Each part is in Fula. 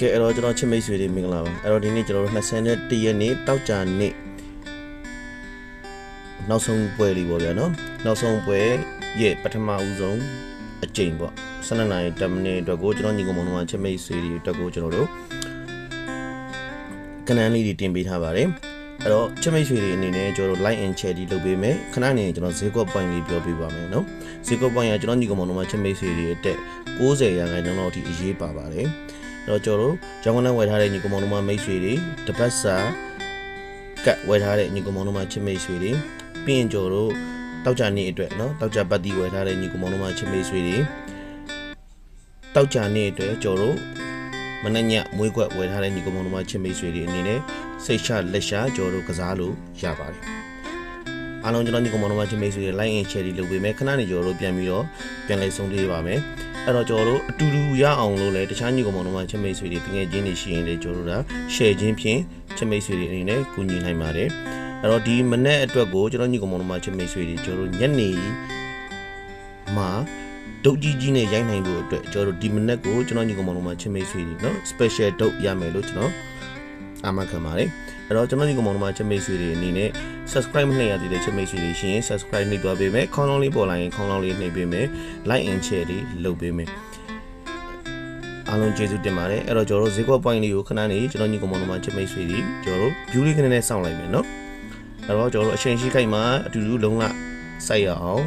ကဲအဲ့တော့ကျွန်တော်ချစ်မိတ်ဆွေတွေမင်္ဂလာပါအဲ့တော့ဒီနေ့ကျွန်တော်တို့21ရက်နေ့တောက်ကြနေ့နောက်ဆုံးပွဲလေးပေါ့ဗျာနော်နောက်ဆုံးပွဲရဲ့ပထမဦးဆုံးအကြိမ်ပေါ့12နာရီ10မိနစ်အတွက်ကိုကျွန်တော်ညီကောင်မောင်တို့ချစ်မိတ်ဆွေတွေအတွက်ကိုကျွန်တော်တို့ကနန်းလေးတွေတင်ပေးထားပါတယ်အဲ့တော့ချစ်မိတ်ဆွေတွေအနေနဲ့ကျွန်တော်တို့ like and share ဒီလုပ်ပေးမယ်ခဏနေကျွန်တော်ဈေးကွက် point လေးပြောပြပါမယ်နော်ဈေးကွက် point ကကျွန်တော်ညီကောင်မောင်တို့ချစ်မိတ်ဆွေတွေအတက်90ရာခိုင်နှုန်းလောက်အထိအရေးပါပါတယ်တော့ကျွန်တော်တို့ကျောင်းကနန်းဝယ်ထားတဲ့ညီကောင်မောင်တို့မိတ်ဆွေတွေတပတ်စာကတ်ဝယ်ထားတဲ့ညီကောင်မောင်တို့ချစ်မိတ်ဆွေတွေပြီးရင်ကျွန်တော်တို့တောက်ကြနေ့အတွက်နော်တောက်ကြပတ်တီဝယ်ထားတဲ့ညီကောင်မောင်တို့ချစ်မိတ်ဆွေတွေတောက်ကြနေ့အတွက်ကျွန်တော်တို့မနေ့ညမွေးခွက်ဝယ်ထားတဲ့ညီကောင်မောင်တို့ချစ်မိတ်ဆွေတွေအနေနဲ့စိတ်ချလက်ရှာကျွန်တော်တို့ကစားလို့ရပါတယ်အားလုံးကျွန်တော်ညီကောင်မောင်တို့ချစ်မိတ်ဆွေတွေ like and share လုပ်ပေးမယ်ခဏနေကျွန်တော်တို့ပြန်ပြီးတော့ပြန်လိုက်ဆုံးပေးပါမယ်အဲ့တော့ကျွန်တော်တို့အတူတူရအောင်လို့လဲတခြားညီကောင်မောင်တို့ချစ်မိတ်ဆွေတွေတကယ်ချင်းနေရှိရင်လေကျွန်တော်တို့က share ခြင်းဖြင့်ချစ်မိတ်ဆွေတွေအနေနဲ့ကူညီနိုင်ပါတယ်အဲ့တော့ဒီမနေ့အတွက်ကိုကျွန်တော်ညီကောင်မောင်တို့ချစ်မိတ်ဆွေတွေကျွန်တော်တို့ညနေမှာဒုတ်ကြီးနဲ့ရိုက်နိုင်ဖို့အတွက်ကျွန်တော်တို့ဒီမနေ့ကိုကျွန်တော်ညီကောင်မောင်တို့ချစ်မိတ်ဆွေတွေနော် special ဒုတ်ရမယ်လို့ကျွန်တော်အာမခံပါတယ်အဲ့တော့ကျွန်တော်ညီကောင်မောင်တို့ချစ်မိတ်ဆွေတွေအနေနဲ့ subscribe မနှိပ်ရသေးတဲ့ချစ်မိတ်ဆွေတွေရှိရင် subscribe နှိပ်သွားပေးမယ်ခေါင်းလောင်းလေးပေါ်လာရင်ခေါင်းလောင်းလေးနှိပ်ပေးမယ် like and share လေးလုပ်ပေးမယ်အားလုံးကျေးဇူးတင်ပါတယ်အဲ့တော့ကျွန်တော်တို့ဈေးကွက် point လေးကိုခဏနေကျွန်တော်ညီကောင်မောင်တို့ချစ်မိတ်ဆွေတွေကျွန်တော်တို့ view လေးခဏနဲ့စောင့်လိုက်မယ်နော်အဲ့တော့ကျွန်တော်တို့အချိန်ရှိခိုက်မှာအတူတူလုံးလစိုက်ရအောင်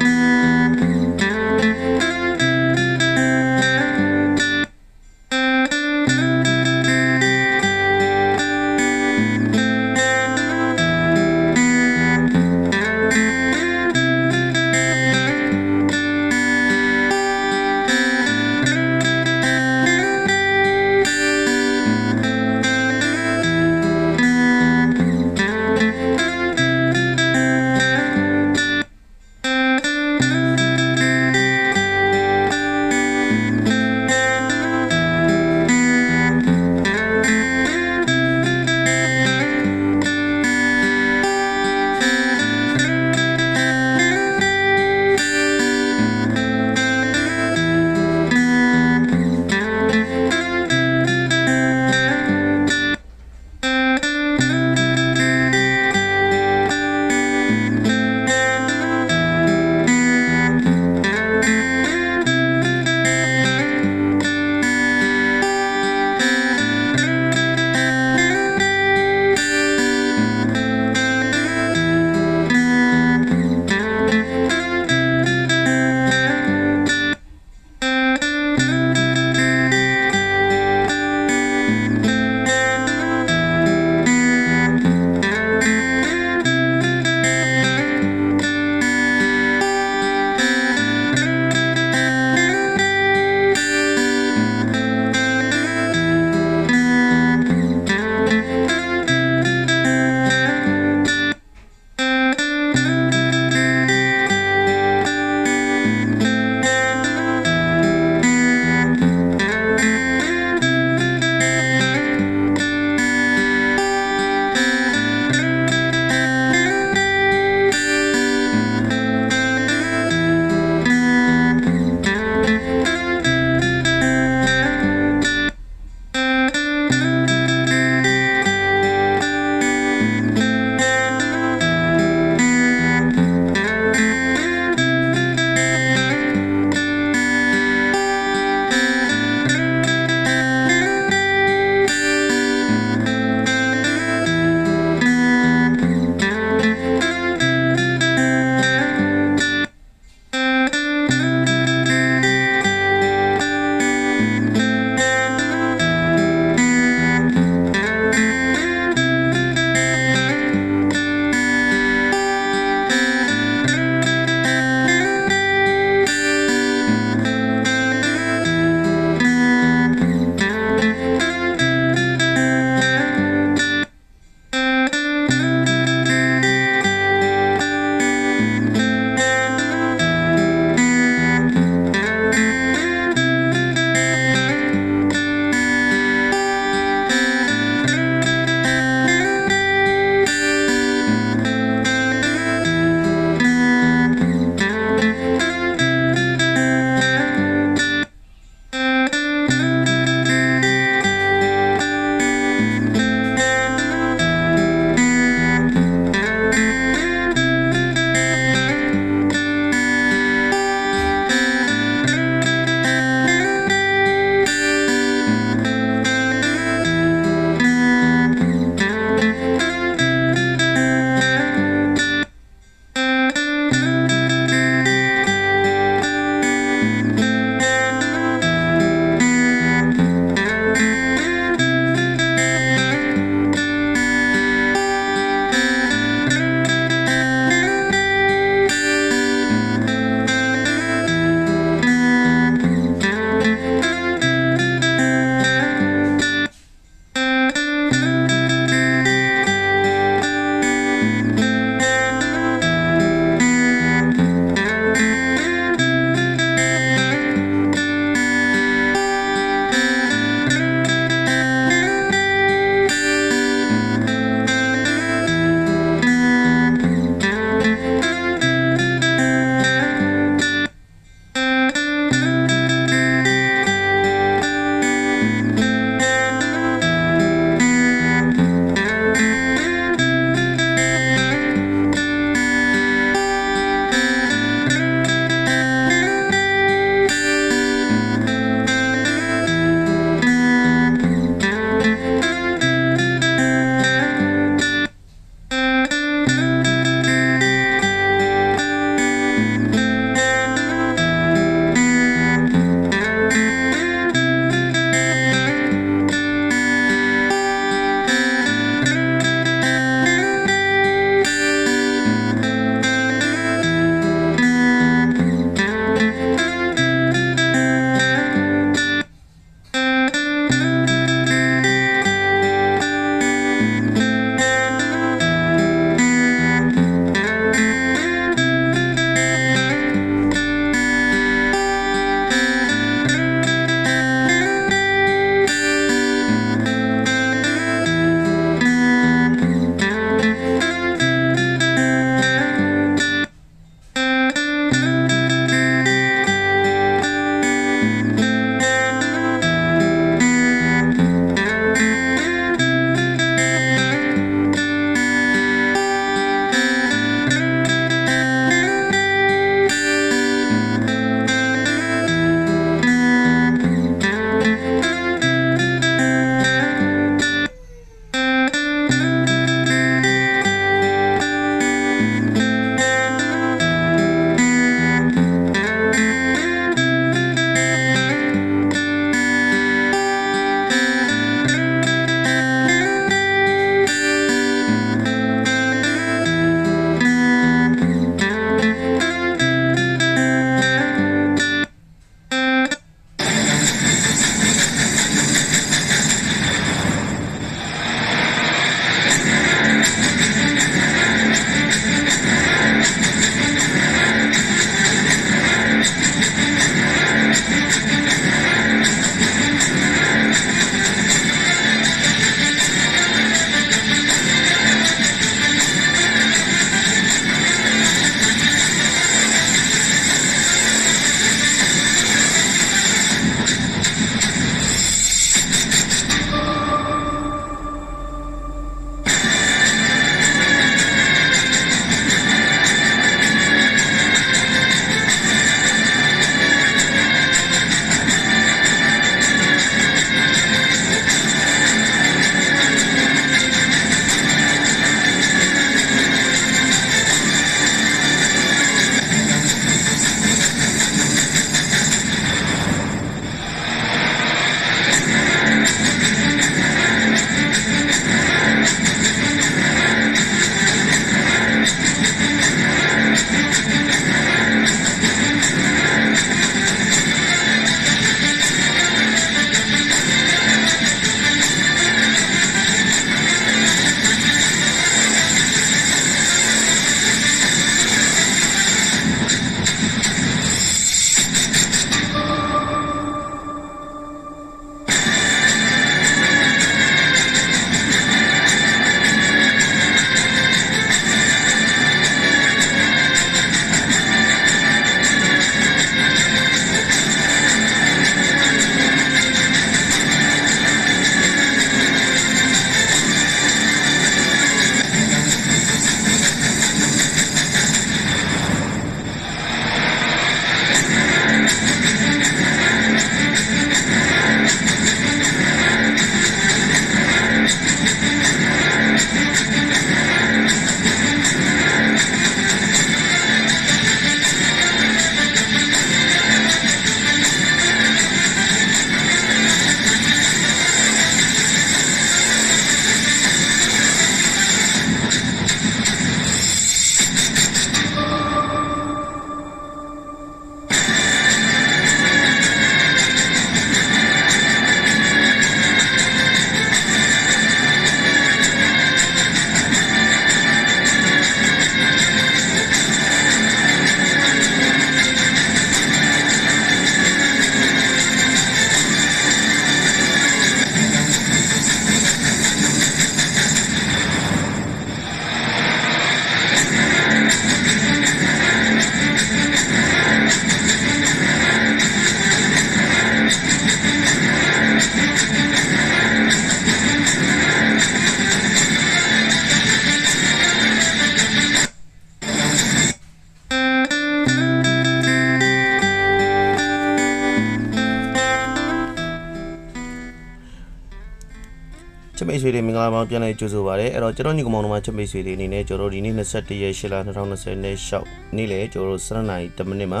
ချက်မိတ်ဆွေတွေမင်္ဂလာပါပြန်လည်ကြိုဆိုပါရစေအဲ့တော့ကျွန်တော်ညီကောင်တို့မှာချက်မိတ်ဆွေတွေအနေနဲ့ကျွန်တော်ဒီနေ့21ရက်8လ2020နဲ့ရှောက်နေ့လေကျွန်တော်7နာရီ10မိနစ်မှာ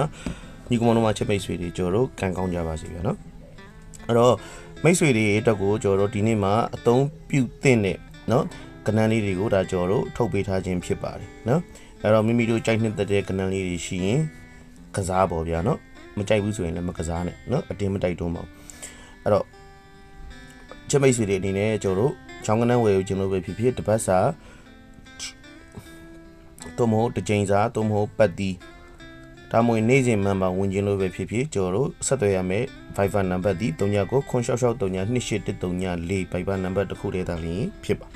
ညီကောင်တို့မှာချက်မိတ်ဆွေတွေကျွန်တော်ကန်ကောင်းကြပါစေဗျာနော်အဲ့တော့မိတ်ဆွေတွေအတွက်ကိုကျွန်တော်ဒီနေ့မှာအသုံးပြုသင့်တဲ့နော်ကဏ္ဍလေးတွေကိုဒါကျွန်တော်ထုတ်ပေးထားခြင်းဖြစ်ပါတယ်နော်အဲ့တော့မိမိတို့ကြိုက်နှစ်သက်တဲ့ကဏ္ဍလေးတွေရှိရင်ကစားပေါ်ဗျာနော်မကြိုက်ဘူးဆိုရင်လည်းမကစားနဲ့နော်အတင်းမတိုက်တွန်းပါဘူးအဲ့တော့ချက်မိတ်ဆွေတွေအနေနဲ့ကျွန်တော်ချောင်းကနန်းဝယ်ယူခြင်းလို့ပဲဖြစ်ဖြစ်တပတ်စာသို့မဟုတ်တစ်ကြိမ်စာသို့မဟုတ်ပတ်တီဒါမှမဟုတ်နေ့စဉ်မှန်ပါဝင်ခြင်းလို့ပဲဖြစ်ဖြစ်ကျွန်တော်ဆက်သွယ်ရမယ် Viber နံပါတ်ဒီ3996632834 Viber နံပါတ်တစ်ခုတည်းသာလျှင်ဖြစ်ပါ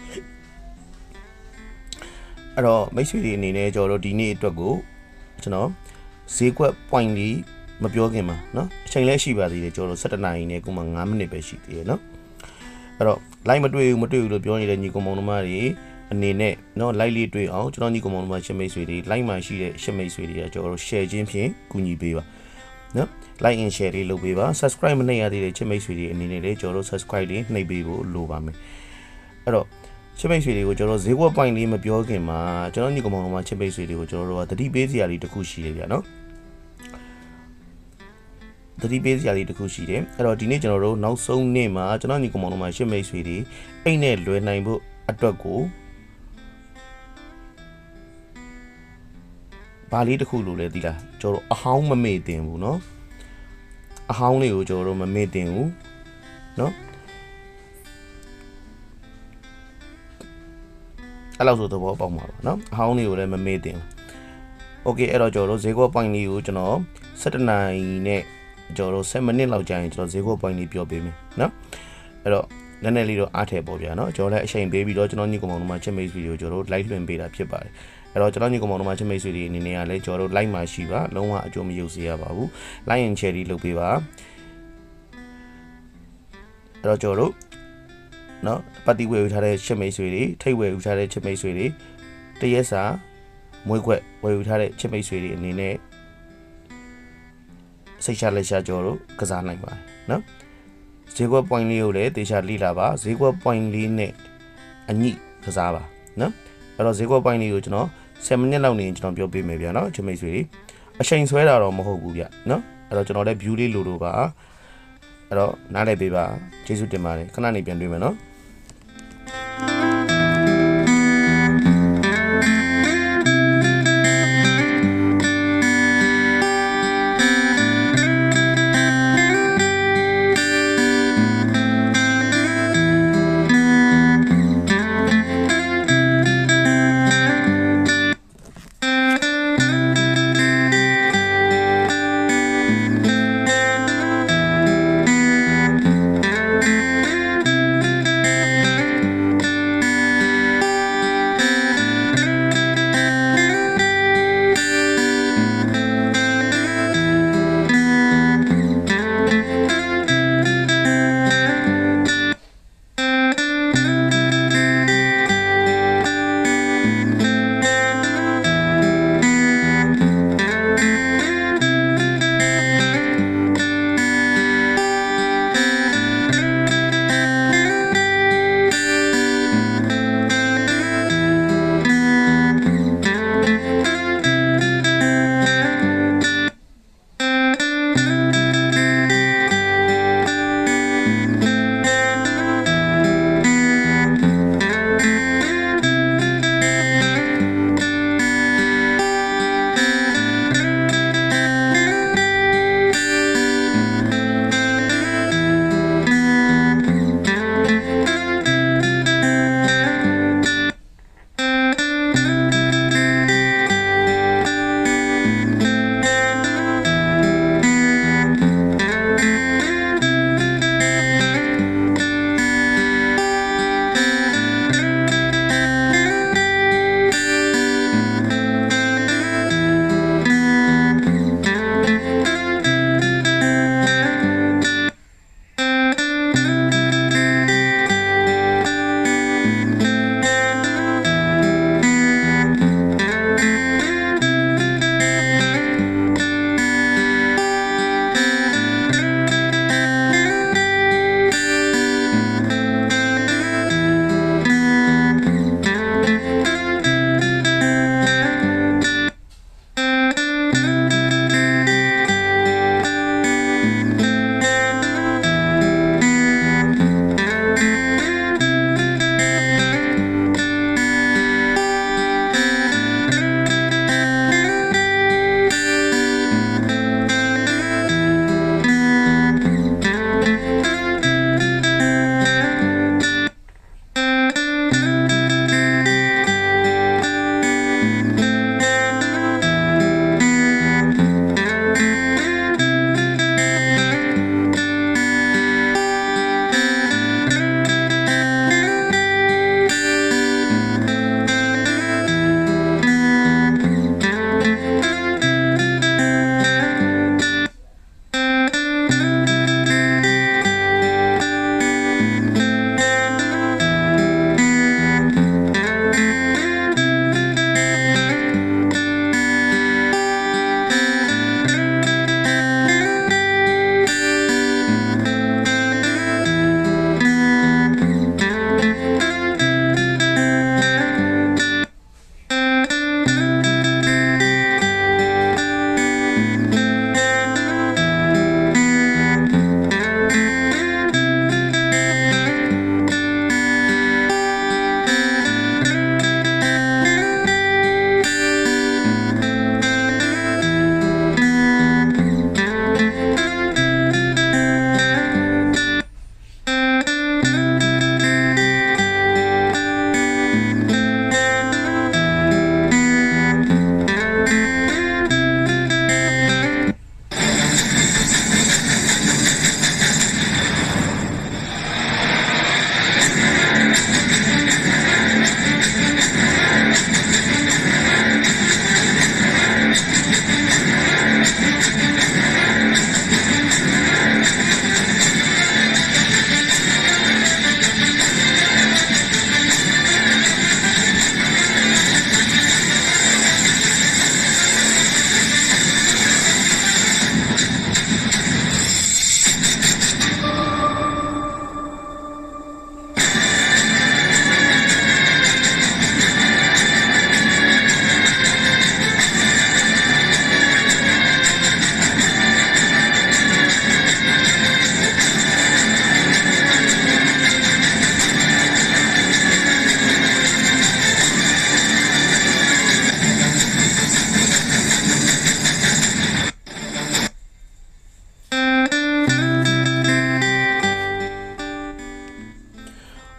အဲ့တော့မိတ်ဆွေတွေအနေနဲ့ကျွန်တော်ဒီနေ့အတွက်ကိုကျွန်တော်ဈေးကွက် point လေးမပြောခင်မှာเนาะအချိန်လည်းရှိပါသေးတယ်ကျွန်တော်17နာရီနဲ့ခုမှ9မိနစ်ပဲရှိသေးတယ်เนาะအဲ့တော့ live မတွေ့ဘူးလို့ပြောနေတဲ့ညီကောင်မောင်နှမတွေအနေနဲ့เนาะ live လေးတွေ့အောင်ကျွန်တော်ညီကောင်မောင်နှမရှင်းမိတ်ဆွေတွေ live မှာရှိတဲ့ရှင်းမိတ်ဆွေတွေကကျွန်တော် share ခြင်းဖြင့်ကူညီပေးပါเนาะ like and share လေးလုပ်ပေးပါ subscribe မနှိပ်ရသေးတဲ့ရှင်းမိတ်ဆွေတွေအနေနဲ့လည်းကျွန်တော် subscribe လေးနှိပ်ပေးဖို့လိုပါမယ်အဲ့တော့ရှင်းမိတ်ဆွေတွေကိုကျွန်တော်ဈေးကွက် point လေးမပြောခင်မှာကျွန်တော်ညီကောင်မောင်နှမရှင်းမိတ်ဆွေတွေကိုကျွန်တော်တို့ကတတိပေးစရာလေးတစ်ခုရှိတယ်ဗျာเนาะတတိပေးစရာလေးတစ်ခုရှိတယ်အဲ့တော့ဒီနေ့ကျွန်တော်တို့နောက်ဆုံးနေ့မှာကျွန်တော်ညီကောင်မောင်တို့မှာရှစ်မိတ်ဆွေတွေအိတ်နဲ့လွယ်နိုင်ဖို့အတွက်ကိုဘာလေးတစ်ခုလိုလဲဒီလားကျွန်တော်တို့အဟောင်းမမေ့တင်ဘူးเนาะအဟောင်းလေးကိုကျွန်တော်တို့မမေ့တင်ဘူးเนาะအဲ့လောက်ဆိုတော့ပေါက်မှာပါเนาะအဟောင်းလေးကိုလည်းမမေ့တင်ဘူးโอเคအဲ့တော့ကျွန်တော်တို့ဈေးကွက် point လေးကိုကျွန်တော်17နာရီနဲ့ကျွန်တော်7မိနစ်လောက်ကြာရင်ကျွန်တော်ဈေးကွက် point လေးပြောပေးမယ်နော်အဲ့တော့နည်းနည်းလေးတော့အားထည့်ပေါ့ဗျာနော်ကျွန်တော်လည်းအချိန်ပေးပြီးတော့ကျွန်တော်ညီကောင်မောင်တို့မှာချက်မိတ်ဆွေတွေကိုကျွန်တော်တို့ live လွှင့်ပေးတာဖြစ်ပါတယ်အဲ့တော့ကျွန်တော်ညီကောင်မောင်တို့မှာချက်မိတ်ဆွေတွေအနေနဲ့ကလည်းကျွန်တော်တို့ live မှာရှိပါလုံးဝအကျိုးမရုပ်စေရပါဘူး like and share လုပ်ပေးပါအဲ့တော့ကျွန်တော်တို့နော်ပတ်တီဝယ်ယူထားတဲ့ချက်မိတ်ဆွေတွေထိတ်ဝယ်ယူထားတဲ့ချက်မိတ်ဆွေတွေတရက်စာမွေးခွက်ဝယ်ယူထားတဲ့ချက်မိတ်ဆွေတွေအနေနဲ့စိတ်ချလက်ချကြော်တို့ကစားနိုင်ပါတယ်နော်ဈေးကွက် point လေးကိုလည်းတေချာလိလာပါဈေးကွက် point လေးနဲ့အညိကစားပါနော်အဲ့တော့ဈေးကွက် point လေးကိုကျွန်တော်7မိနစ်လောက်နေကျွန်တော်ပြောပေးမယ်ဗျာနော်ချက်မိတ်ဆွေအချိန်ဆွဲတာတော့မဟုတ်ဘူးဗျနော်အဲ့တော့ကျွန်တော်လည်း view လေးလိုလိုပါအဲ့တော့နားလည်ပေးပါကျေးဇူးတင်ပါတယ်ခဏနေပြန်တွေ့မယ်နော်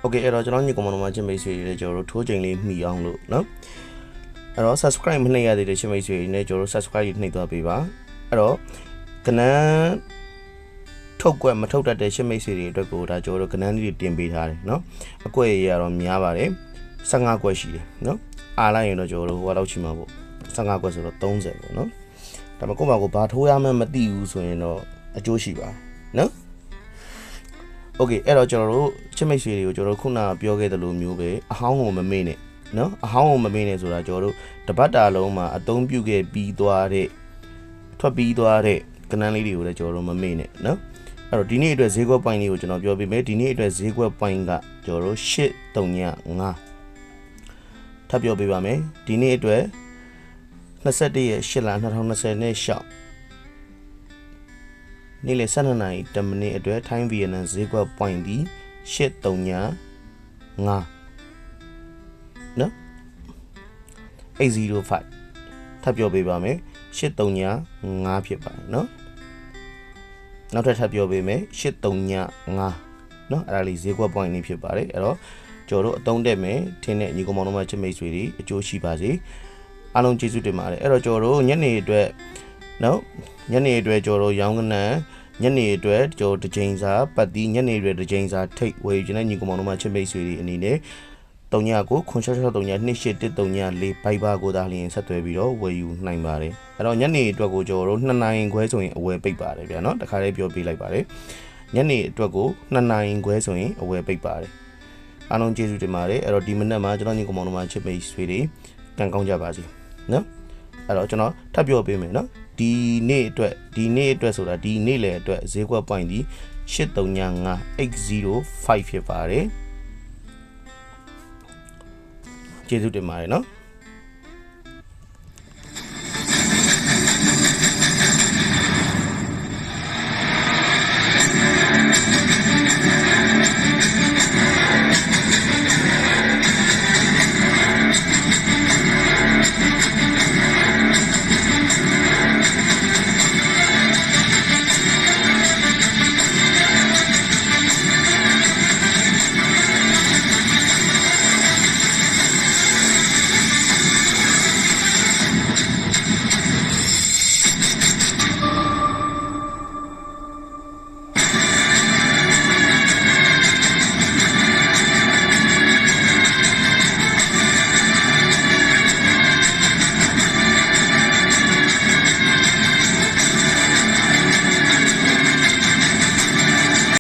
Okay အဲ့တော့ကျွန်တော်ညီကောင်မတို့မှာချင်းမိတ်ဆွေတွေကျွန်တော်တို့ထိုးချိန်လေးမှီအောင်လို့နော်အဲ့တော့ subscribe မနှိပ်ရသေးတဲ့ချင်းမိတ်ဆွေတွေနဲ့ကျွန်တော်တို့ subscribe နှိပ်သွားပေးပါအဲ့တော့ကနန်းထုတ်ကွက်မထုတ်တတ်တဲ့ချင်းမိတ်ဆွေတွေအတွက်ကိုဒါကျွန်တော်တို့ကနန်းလေးတွေတင်ပေးထားတယ်နော်အကွက်ရတော့များပါတယ်15ကွက်ရှိတယ်နော်အားလိုက်ရင်တော့ကျွန်တော်တို့ဟိုလောက်ချီမှာပေါ့15ကွက်ဆိုတော့30ပေါ့နော်ဒါပေမဲ့ကိုယ့်ဘာကိုဘာထိုးရမှန်းမသိဘူးဆိုရင်တော့အကျိုးရှိပါနော်โอเคအဲ့တော့ကျွန်တော်တို့ချစ်မိတ်ဆွေတွေကိုကျွန်တော်တို့ခုနကပြောခဲ့သလိုမျိုးပဲအဟောင်းကိုမမေ့နဲ့နော်အဟောင်းကိုမမေ့နဲ့ဆိုတာကျွန်တော်တို့တပတ်တာလုံးမှာအသုံးပြုခဲ့ပြီးသွားတဲ့ထွက်ပြီးသွားတဲ့ကဏ္ဍလေးတွေကိုလည်းကျွန်တော်တို့မမေ့နဲ့နော်အဲ့တော့ဒီနေ့အတွက်ဈေးကွက်ပိုင်းလေးကိုကျွန်တော်ပြောပြမယ်ဒီနေ့အတွက်ဈေးကွက်ပိုင်းကကျွန်တော်တို့835ထပ်ပြောပြပါမယ်ဒီနေ့အတွက်21ရက်8လ2020နဲ့ရှောက်နေ့လယ်12နာရီ10မိနစ်အတွက်ထိုင်းဗီယက်နမ်ဈေးကွက် point ဒီ835နော်805ထပ်ပြောပေးပါမယ်835ဖြစ်ပါတယ်နော်နောက်ထပ်ပြောပေးမယ်835နော်အဲ့ဒါလေးဈေးကွက် point လေးဖြစ်ပါတယ်အဲ့တော့ကျွန်တော်တို့အသုံးတက်မယ်ထင်းတဲ့ညီကောင်မောင်တို့မှချစ်မိတ်ဆွေတွေအကျိုးရှိပါစေအားလုံးကျေးဇူးတင်ပါတယ်အဲ့တော့ကျွန်တော်တို့ညနေအတွက်နော်ညနေအတွက်ကျွန်တော်တို့ရောင်းကနန်းညနေအတွက်ကျွန်တော်တကြိမ်စာပတ်တီးညနေအတွက်တကြိမ်စာထိတ်ဝယ်ယူခြင်းနဲ့ညီကောင်မောင်တို့မှချစ်မိတ်ဆွေတွေအနေနဲ့39ကို9632334 Viber ကိုသာလျင်ဆက်သွယ်ပြီးတော့ဝယ်ယူနိုင်ပါတယ်အဲ့တော့ညနေအတွက်ကိုကျွန်တော်တို့2နိုင်ခွဲဆိုရင်အဝယ်ပိတ်ပါတယ်ဗျာနော်တခါလေးပြောပြလိုက်ပါတယ်ညနေအတွက်ကို2နိုင်ခွဲဆိုရင်အဝယ်ပိတ်ပါတယ်အားလုံးကျေးဇူးတင်ပါတယ်အဲ့တော့ဒီမနက်မှာကျွန်တော်ညီကောင်မောင်တို့မှချစ်မိတ်ဆွေတွေကံကောင်းကြပါစေနော်အဲ့တော့ကျွန်တော်ထပ်ပြောပေးမယ်နော်ဒီနေ့အတွက်ဆိုတာဒီနေ့လေအတွက်ဈေးကွက် point ဒီ835805ဖြစ်ပါတယ်ကျေးဇူးတင်ပါတယ်နော်